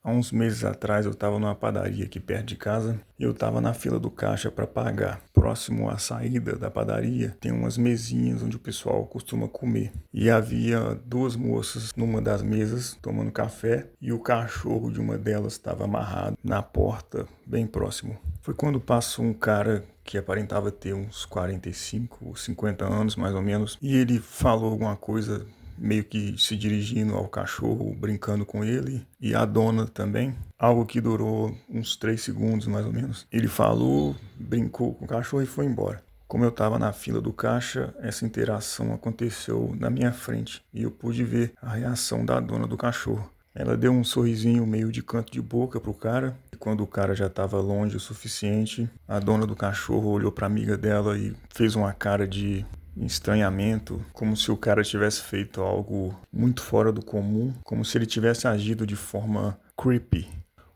Há uns meses atrás eu estava numa padaria aqui perto de casa e eu estava na fila do caixa para pagar. Próximo à saída da padaria tem umas mesinhas onde o pessoal costuma comer. E havia duas moças numa das mesas tomando café e o cachorro de uma delas estava amarrado na porta, bem próximo. Foi quando passou um cara que aparentava ter uns 45 ou 50 anos mais ou menos e ele falou alguma coisa meio que se dirigindo ao cachorro, brincando com ele, e a dona também, algo que durou uns 3 segundos mais ou menos. Ele falou, brincou com o cachorro e foi embora. Como eu estava na fila do caixa, essa interação aconteceu na minha frente e eu pude ver a reação da dona do cachorro. Ela deu um sorrisinho meio de canto de boca pro cara, e quando o cara já estava longe o suficiente, a dona do cachorro olhou para a amiga dela e fez uma cara de estranhamento, como se o cara tivesse feito algo muito fora do comum, como se ele tivesse agido de forma creepy,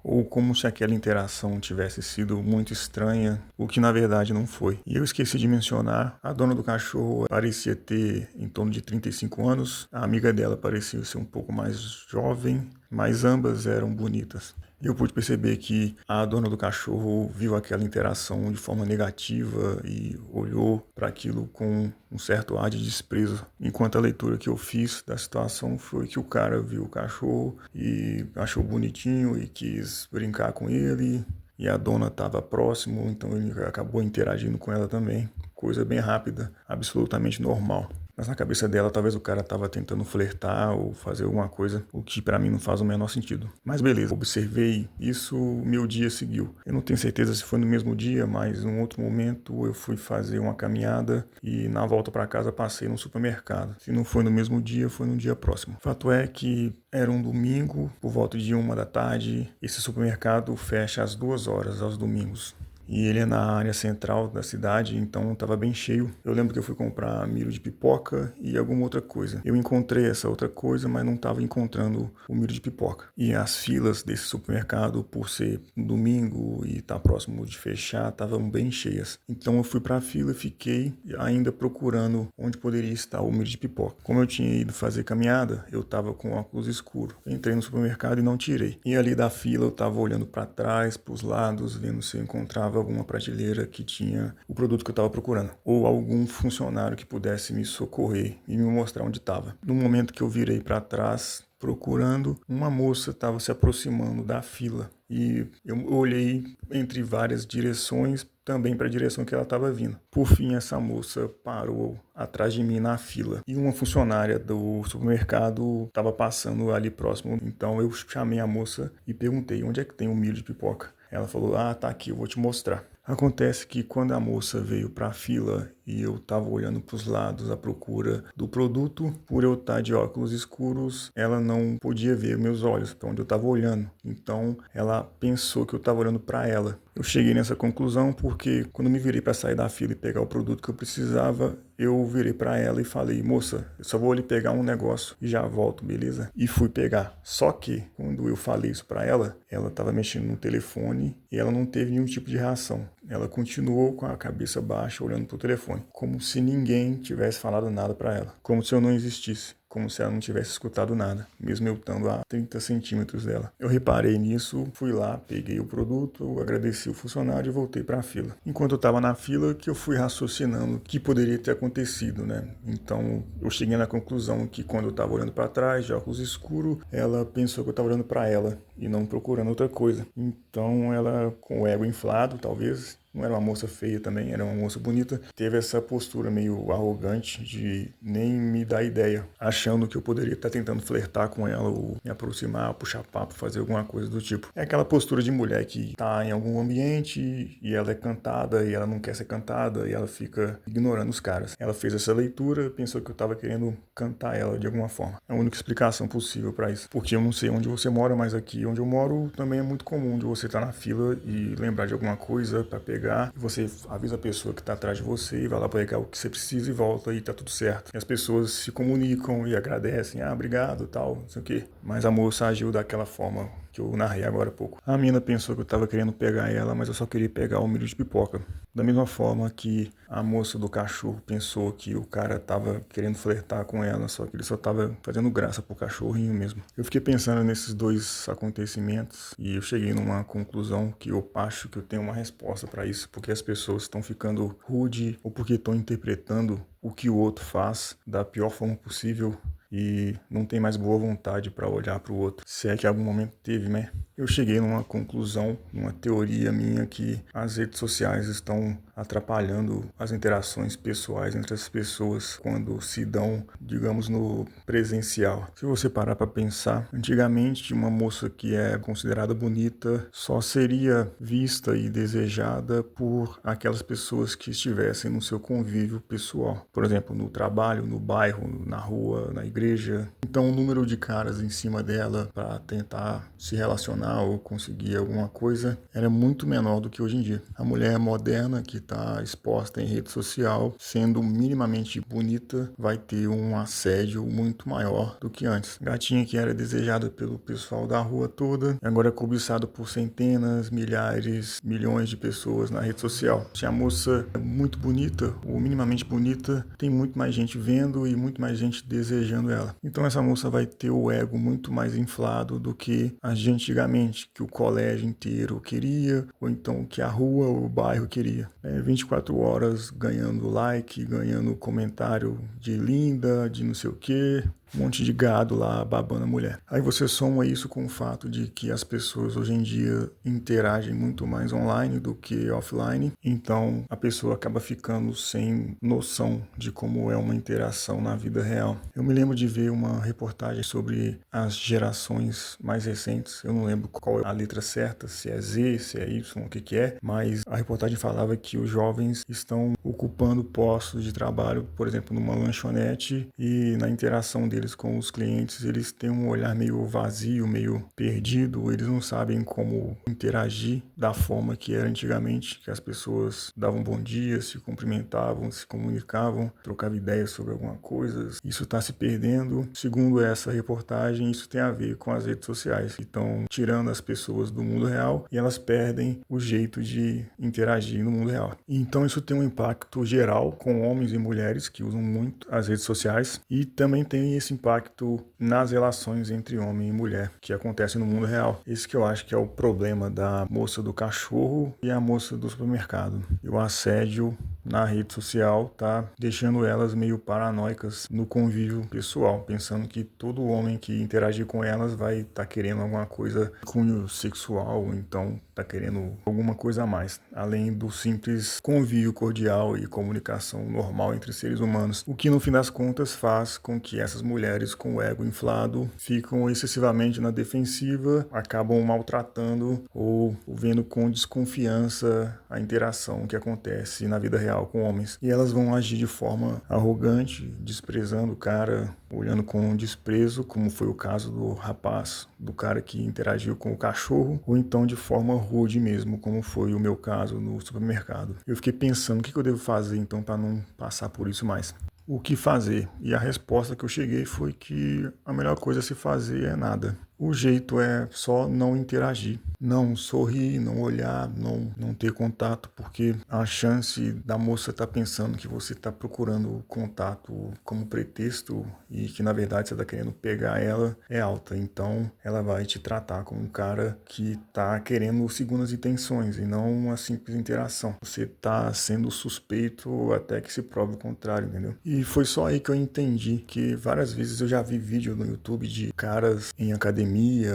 ou como se aquela interação tivesse sido muito estranha, o que na verdade não foi. E eu esqueci de mencionar, a dona do cachorro parecia ter em torno de 35 anos, a amiga dela parecia ser um pouco mais jovem, mas ambas eram bonitas. E eu pude perceber que a dona do cachorro viu aquela interação de forma negativa e olhou para aquilo com um certo ar de desprezo. Enquanto a leitura que eu fiz da situação foi que o cara viu o cachorro e achou bonitinho e quis brincar com ele. E a dona estava próximo, então ele acabou interagindo com ela também. Coisa bem rápida, absolutamente normal. Mas na cabeça dela, talvez o cara estava tentando flertar ou fazer alguma coisa, o que para mim não faz o menor sentido. Mas beleza, observei isso, meu dia seguiu. Eu não tenho certeza se foi no mesmo dia, mas em um outro momento eu fui fazer uma caminhada e na volta para casa passei no supermercado. Se não foi no mesmo dia, foi no dia próximo. Fato é que era um domingo, por volta de 1 da tarde. Esse supermercado fecha às 2 horas aos domingos. E ele é na área central da cidade, então estava bem cheio. Eu lembro que eu fui comprar milho de pipoca e alguma outra coisa. Eu encontrei essa outra coisa, mas não estava encontrando o milho de pipoca. E as filas desse supermercado, por ser um domingo e estar próximo de fechar, estavam bem cheias. Então eu fui para a fila e fiquei ainda procurando onde poderia estar o milho de pipoca. Como eu tinha ido fazer caminhada, eu estava com óculos escuro. Entrei no supermercado e não tirei. E ali da fila eu estava olhando para trás, para os lados, vendo se eu encontrava alguma prateleira que tinha o produto que eu estava procurando, ou algum funcionário que pudesse me socorrer e me mostrar onde estava. No momento que eu virei para trás procurando, uma moça estava se aproximando da fila e eu olhei entre várias direções também para a direção que ela estava vindo. Por fim, essa moça parou atrás de mim na fila e uma funcionária do supermercado estava passando ali próximo. Então eu chamei a moça e perguntei: onde é que tem o milho de pipoca? Ela falou: ah, tá aqui, eu vou te mostrar. Acontece que quando a moça veio para a fila e eu estava olhando para os lados à procura do produto, por eu estar de óculos escuros, ela não podia ver meus olhos para onde eu estava olhando. Então ela pensou que eu estava olhando para ela. Eu cheguei nessa conclusão porque quando me virei para sair da fila e pegar o produto que eu precisava, eu virei para ela e falei: moça, eu só vou ali pegar um negócio e já volto, beleza? E fui pegar. Só que quando eu falei isso para ela, ela estava mexendo no telefone e ela não teve nenhum tipo de reação. Ela continuou com a cabeça baixa, olhando para o telefone, como se ninguém tivesse falado nada para ela, como se eu não existisse, como se ela não tivesse escutado nada, mesmo eu estando a 30 centímetros dela. Eu reparei nisso, fui lá, peguei o produto, agradeci o funcionário e voltei para a fila. Enquanto eu estava na fila, que eu fui raciocinando o que poderia ter acontecido, né? Então eu cheguei na conclusão que quando eu estava olhando para trás, de óculos escuros, ela pensou que eu estava olhando para ela e não procurando outra coisa. Então ela, com o ego inflado, talvez, não era uma moça feia também, era uma moça bonita, teve essa postura meio arrogante de nem me dar ideia, achando que eu poderia estar tentando flertar com ela ou me aproximar, puxar papo, fazer alguma coisa do tipo. É aquela postura de mulher que está em algum ambiente e ela é cantada e ela não quer ser cantada e ela fica ignorando os caras. Ela fez essa leitura, pensou que eu estava querendo cantar ela de alguma forma. É a única explicação possível para isso. Porque eu não sei onde você mora, mas aqui onde eu moro também é muito comum de você estar na fila e lembrar de alguma coisa para pegar. E você avisa a pessoa que está atrás de você e vai lá pegar o que você precisa e volta e tá tudo certo. E as pessoas se comunicam e agradecem, ah, obrigado, tal, não sei o quê. Mas a moça agiu daquela forma que eu narrei agora há pouco. A mina pensou que eu tava querendo pegar ela, mas eu só queria pegar o milho de pipoca. Da mesma forma que a moça do cachorro pensou que o cara tava querendo flertar com ela, só que ele só tava fazendo graça pro cachorrinho mesmo. Eu fiquei pensando nesses dois acontecimentos e eu cheguei numa conclusão que eu acho que eu tenho uma resposta para isso, porque as pessoas estão ficando rude ou porque estão interpretando o que o outro faz da pior forma possível e não tem mais boa vontade para olhar para o outro. Se é que em algum momento teve, né? Eu cheguei numa conclusão, numa teoria minha que as redes sociais estão atrapalhando as interações pessoais entre as pessoas quando se dão, digamos, no presencial. Se você parar para pensar, antigamente uma moça que é considerada bonita só seria vista e desejada por aquelas pessoas que estivessem no seu convívio pessoal. Por exemplo, no trabalho, no bairro, na rua, na igreja. Então o número de caras em cima dela para tentar se relacionar ou conseguir alguma coisa era muito menor do que hoje em dia. A mulher moderna que está exposta em rede social, sendo minimamente bonita, vai ter um assédio muito maior do que antes. Gatinha que era desejada pelo pessoal da rua toda, agora é cobiçada por centenas, milhares, milhões de pessoas na rede social. Se a moça é muito bonita ou minimamente bonita, tem muito mais gente vendo e muito mais gente desejando ela. Então essa moça vai ter o ego muito mais inflado do que a gente antigamente, que o colégio inteiro queria, ou então que a rua ou o bairro queria. 24 horas ganhando like, ganhando comentário de linda, de não sei o quê, um monte de gado lá babando a mulher. Aí você soma isso com o fato de que as pessoas hoje em dia interagem muito mais online do que offline, então a pessoa acaba ficando sem noção de como é uma interação na vida real. Eu me lembro de ver uma reportagem sobre as gerações mais recentes, eu não lembro qual é a letra certa, se é Z, se é Y, o que é, mas a reportagem falava que os jovens estão ocupando postos de trabalho, por exemplo, numa lanchonete, e na interação deles com os clientes, eles têm um olhar meio vazio, meio perdido, eles não sabem como interagir da forma que era antigamente, que as pessoas davam bom dia, se cumprimentavam, se comunicavam, trocavam ideias sobre alguma coisa. Isso está se perdendo. Segundo essa reportagem, isso tem a ver com as redes sociais, que estão tirando as pessoas do mundo real e elas perdem o jeito de interagir no mundo real. Então isso tem um impacto geral com homens e mulheres que usam muito as redes sociais e também tem esse impacto nas relações entre homem e mulher que acontece no mundo real. Esse que eu acho que é o problema da moça do cachorro e a moça do supermercado. E o assédio na rede social tá deixando elas meio paranoicas no convívio pessoal, pensando que todo homem que interagir com elas vai estar querendo alguma coisa de cunho sexual, então tá querendo alguma coisa a mais, além do simples convívio cordial e comunicação normal entre seres humanos, o que no fim das contas faz com que essas mulheres com o ego inflado ficam excessivamente na defensiva, acabam maltratando ou vendo com desconfiança a interação que acontece na vida real com homens. E elas vão agir de forma arrogante, desprezando o cara, olhando com desprezo, como foi o caso do rapaz, do cara que interagiu com o cachorro, ou então de forma rude mesmo, como foi o meu caso no supermercado. Eu fiquei pensando o que eu devo fazer então para não passar por isso mais. O que fazer? E a resposta que eu cheguei foi que a melhor coisa a se fazer é nada. O jeito é só não interagir, não sorrir, não olhar, não ter contato, porque a chance da moça estar pensando que você está procurando contato como pretexto e que na verdade você está querendo pegar ela é alta. Então ela vai te tratar como um cara que está querendo segundas intenções e não uma simples interação. Você está sendo suspeito até que se prove o contrário, entendeu? E foi só aí que eu entendi que várias vezes eu já vi vídeo no YouTube de caras em academia,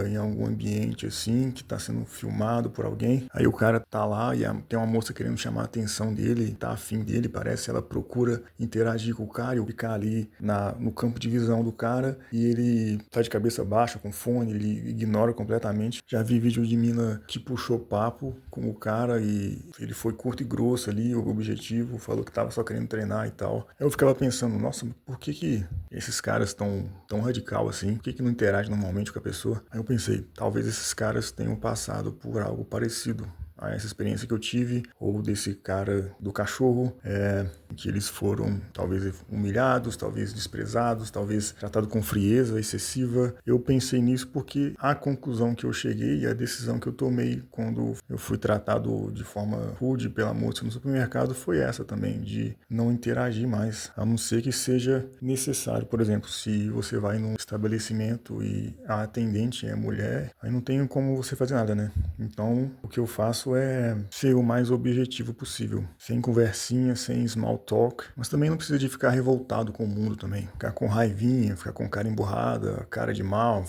em algum ambiente assim, que tá sendo filmado por alguém. Aí o cara tá lá e tem uma moça querendo chamar a atenção dele, tá afim dele, parece. Ela procura interagir com o cara e ficar ali no campo de visão do cara e ele tá de cabeça baixa, com fone, ele ignora completamente. Já vi vídeo de mina que puxou papo com o cara e ele foi curto e grosso ali, o objetivo, falou que tava só querendo treinar e tal. Eu ficava pensando, nossa, por que esses caras tão radical assim? Por que não interage normalmente com a pessoa? Aí eu pensei, talvez esses caras tenham passado por algo parecido a essa experiência que eu tive, ou desse cara do cachorro, que eles foram talvez humilhados, talvez desprezados, talvez tratados com frieza excessiva. Eu pensei nisso porque a conclusão que eu cheguei e a decisão que eu tomei quando eu fui tratado de forma rude pela moça no supermercado foi essa também, de não interagir mais, a não ser que seja necessário. Por exemplo, se você vai num estabelecimento e a atendente é mulher, aí não tem como você fazer nada, né? Então, o que eu faço é ser o mais objetivo possível, sem conversinha, sem small talk, mas também não precisa de ficar revoltado com o mundo também, ficar com raivinha, ficar com cara emburrada, cara de mal,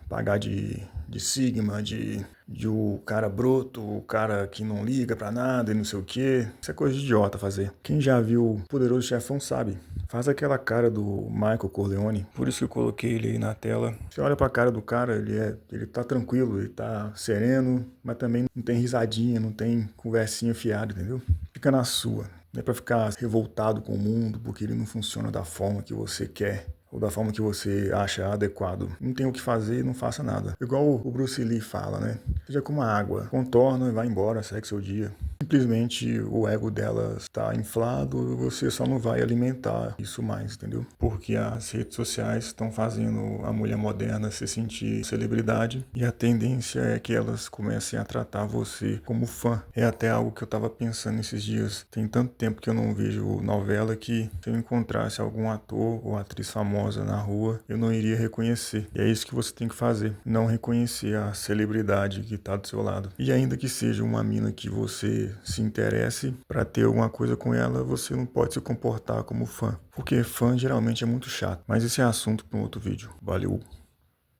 pagar de sigma, de o cara broto, o cara que não liga pra nada e não sei o que. Isso é coisa de idiota fazer. Quem já viu o Poderoso Chefão sabe. Faz aquela cara do Michael Corleone. Por isso que eu coloquei ele aí na tela. Você olha pra cara do cara, ele tá tranquilo, ele tá sereno, mas também não tem risadinha, não tem conversinha fiada, entendeu? Fica na sua. Não é pra ficar revoltado com o mundo porque ele não funciona da forma que você quer ou da forma que você acha adequado. Não tem o que fazer, não faça nada. Igual o Bruce Lee fala, né? Seja como a água. Contorna e vai embora, segue seu dia. Simplesmente o ego dela está inflado e você só não vai alimentar isso mais, entendeu? Porque as redes sociais estão fazendo a mulher moderna se sentir celebridade e a tendência é que elas comecem a tratar você como fã. É até algo que eu estava pensando esses dias. Tem tanto tempo que eu não vejo novela que se eu encontrasse algum ator ou atriz famosa na rua, eu não iria reconhecer. E é isso que você tem que fazer, não reconhecer a celebridade que está do seu lado. E ainda que seja uma mina que você se interesse para ter alguma coisa com ela, você não pode se comportar como fã, porque fã geralmente é muito chato. Mas esse é assunto para um outro vídeo. Valeu!